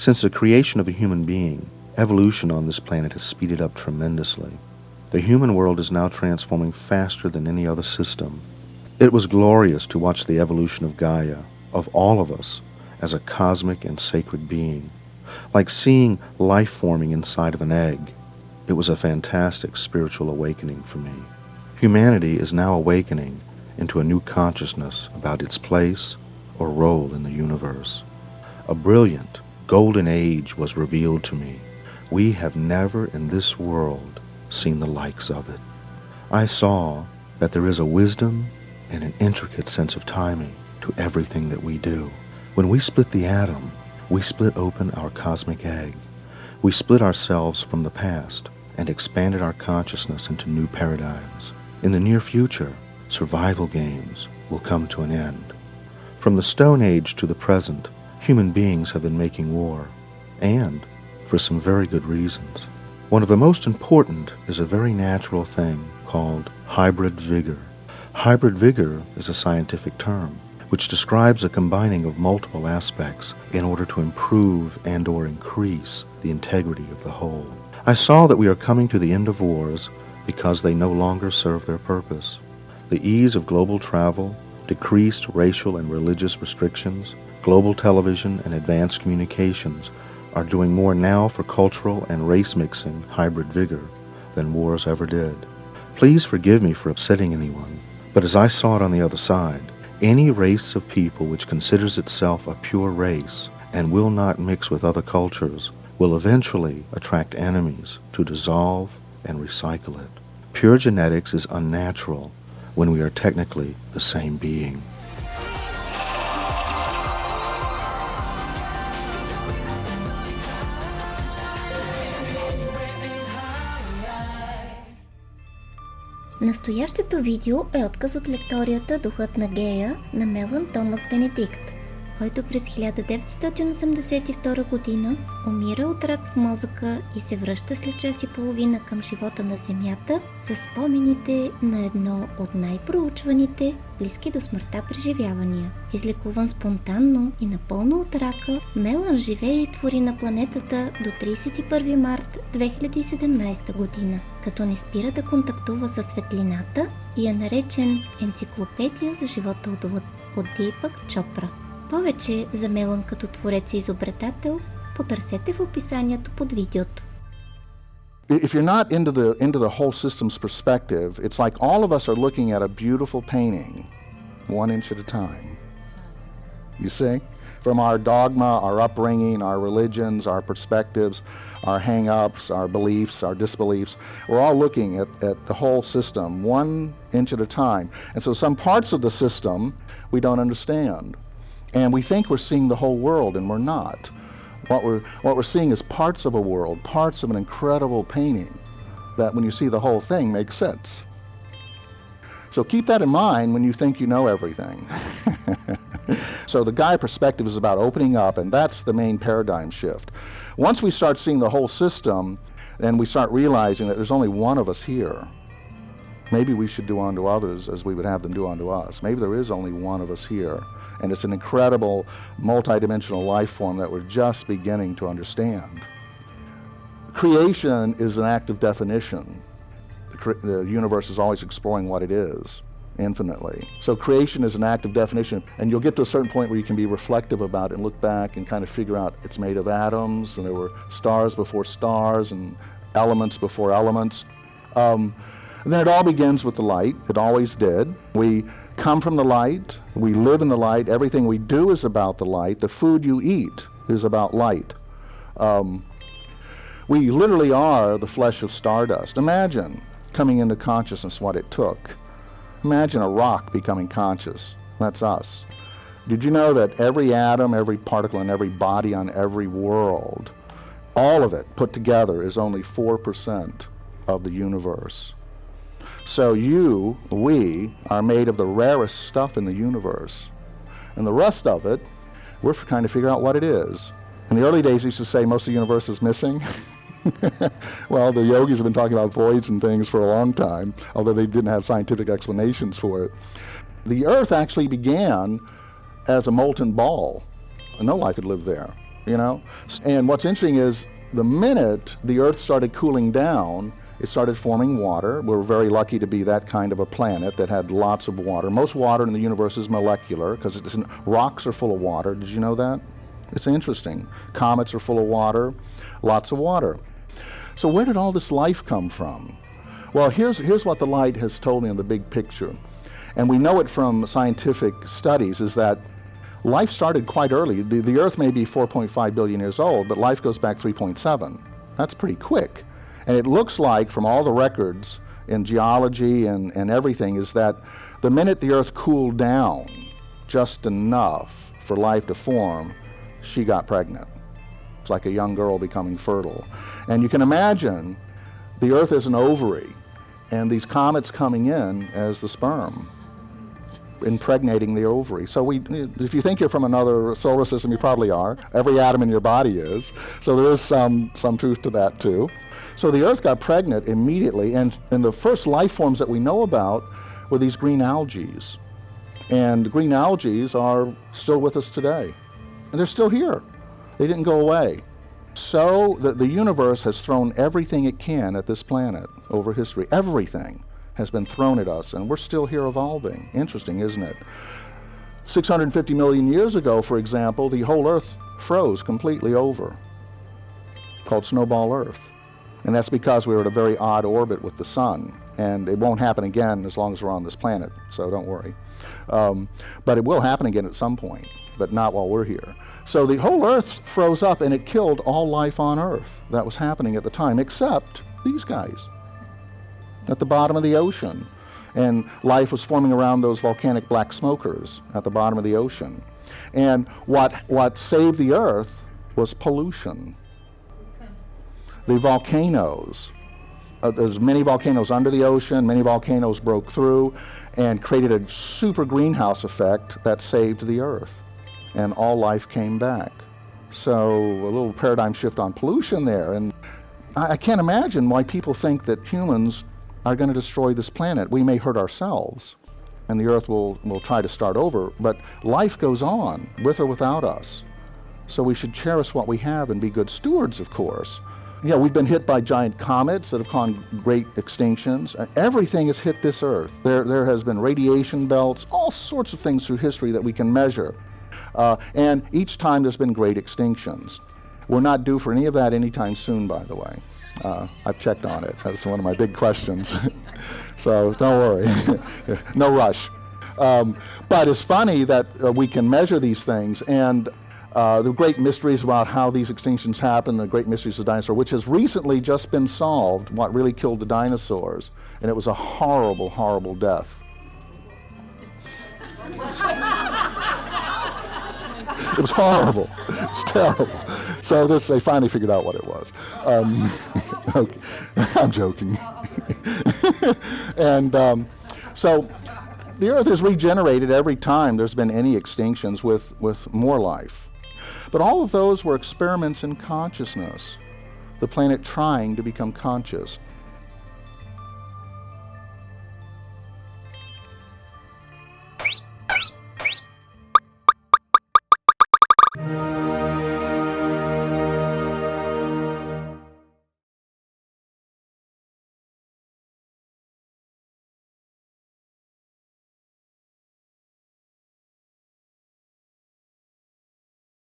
Since the creation of a human being, evolution on this planet has speeded up tremendously. The human world is now transforming faster than any other system. It was glorious to watch the evolution of Gaia, of all of us, as a cosmic and sacred being, like seeing life forming inside of an egg. It was a fantastic spiritual awakening for me. Humanity is now awakening into a new consciousness about its place or role in the universe. A brilliant, golden age was revealed to me. We have never in this world seen the likes of it. I saw that there is a wisdom and an intricate sense of timing to everything that we do. When we split the atom, we split open our cosmic egg. We split ourselves from the past and expanded our consciousness into new paradigms. In the near future, survival games will come to an end. From the Stone Age to the present, human beings have been making war, and for some very good reasons. One of the most important is a very natural thing called hybrid vigor. Hybrid vigor is a scientific term which describes a combining of multiple aspects in order to improve and/or increase the integrity of the whole. I saw that we are coming to the end of wars because they no longer serve their purpose. The ease of global travel, decreased racial and religious restrictions, global television, and advanced communications are doing more now for cultural and race-mixing hybrid vigor than wars ever did. Please forgive me for upsetting anyone, but as I saw it on the other side, any race of people which considers itself a pure race and will not mix with other cultures will eventually attract enemies to dissolve and recycle it. Pure genetics is unnatural when we are technically the same being. Настоящето видео е отказ от лекторията «Духът на Гея» на Мелан Томас Бенедикт, който през 1982 година умира от рак в мозъка и се връща след час и половина към живота на Земята с спомените на едно от най-проучваните близки до смъртта преживявания. Излекуван спонтанно и напълно от рака, Мелан живее и твори на планетата до 31 март 2017 година, като не спира да контактува със светлината и е наречен енциклопедия за живота от Дипак Чопра. Повече за Мелан като творец и изобретател потърсете в описанието под видеото. If you're not into the whole system's perspective, it's like all of us are looking at a beautiful painting, 1 inch at a time. You see? From our dogma, our upbringing, our religions, our perspectives, our hang-ups, our beliefs, our disbeliefs, we're all looking at the whole system, 1 inch at a time. And so some parts of the system we don't understand. And we think we're seeing the whole world, and we're not. What we're seeing is parts of a world, parts of an incredible painting that when you see the whole thing makes sense. So keep that in mind when you think you know everything. So the Gaia perspective is about opening up, and that's the main paradigm shift. Once we start seeing the whole system, then we start realizing that there's only one of us here. Maybe we should do unto others as we would have them do unto us. Maybe there is only one of us here. And it's an incredible multidimensional life form that we're just beginning to understand. Creation is an act of definition. The universe is always exploring what it is, infinitely. So creation is an act of definition, and you'll get to a certain point where you can be reflective about it and look back and kind of figure out it's made of atoms, and there were stars before stars, and elements before elements. Then it all begins with the light. It always did. We come from the light. We live in the light. Everything we do is about the light. The food you eat is about light. We literally are the flesh of stardust. Imagine coming into consciousness what it took. Imagine a rock becoming conscious. That's us. Did you know that every atom, every particle, and every body on every world, all of it put together is only 4% of the universe? So we are made of the rarest stuff in the universe. And the rest of it, we're trying to figure out what it is. In the early days, they used to say most of the universe is missing. Well, the yogis have been talking about voids and things for a long time, although they didn't have scientific explanations for it. The Earth actually began as a molten ball, and no life could live there. you know? And what's interesting is the minute the Earth started cooling down, it started forming water. We're very lucky to be that kind of a planet that had lots of water. Most water in the universe is molecular because rocks are full of water. Did you know that? It's interesting. Comets are full of water, lots of water. So where did all this life come from? Well, here's what the light has told me in the big picture. And we know it from scientific studies, is that life started quite early. The Earth may be 4.5 billion years old, but life goes back 3.7. That's pretty quick. And it looks like, from all the records in geology and everything, is that the minute the Earth cooled down just enough for life to form, she got pregnant. It's like a young girl becoming fertile. And you can imagine the Earth is an ovary, and these comets coming in as the sperm, impregnating the ovary. So if you think you're from another solar system, you probably are. Every atom in your body is. So there is some truth to that too. So the Earth got pregnant immediately, and the first life forms that we know about were these green algae. And green algae are still with us today. And they're still here. They didn't go away. So the universe has thrown everything it can at this planet over history. Everything has been thrown at us, and we're still here evolving. Interesting, isn't it? 650 million years ago, for example, the whole Earth froze completely over, called Snowball Earth. And that's because we were at a very odd orbit with the sun. And it won't happen again as long as we're on this planet, so don't worry. But it will happen again at some point, but not while we're here. So the whole Earth froze up, and it killed all life on Earth that was happening at the time, except these guys at the bottom of the ocean. And life was forming around those volcanic black smokers at the bottom of the ocean. And what saved the Earth was pollution. The volcanoes. There's many volcanoes under the ocean, many volcanoes broke through and created a super greenhouse effect that saved the Earth. And all life came back. So a little paradigm shift on pollution there. And I can't imagine why people think that humans are going to destroy this planet. We may hurt ourselves, and the Earth will try to start over, but life goes on, with or without us. So we should cherish what we have and be good stewards, of course. Yeah, we've been hit by giant comets that have caused great extinctions. Everything has hit this Earth. There has been radiation belts, all sorts of things through history that we can measure. And each time there's been great extinctions. We're not due for any of that anytime soon, by the way. I've checked on it. That's one of my big questions. So don't worry. No rush. But it's funny that we can measure these things, and the great mysteries about how these extinctions happen, the great mysteries of the dinosaur, which has recently just been solved, what really killed the dinosaurs, and it was a horrible, horrible death. It was horrible. It's terrible. So they finally figured out what it was. Okay. I'm joking. And so the Earth is regenerated every time there's been any extinctions with more life. But all of those were experiments in consciousness, the planet trying to become conscious.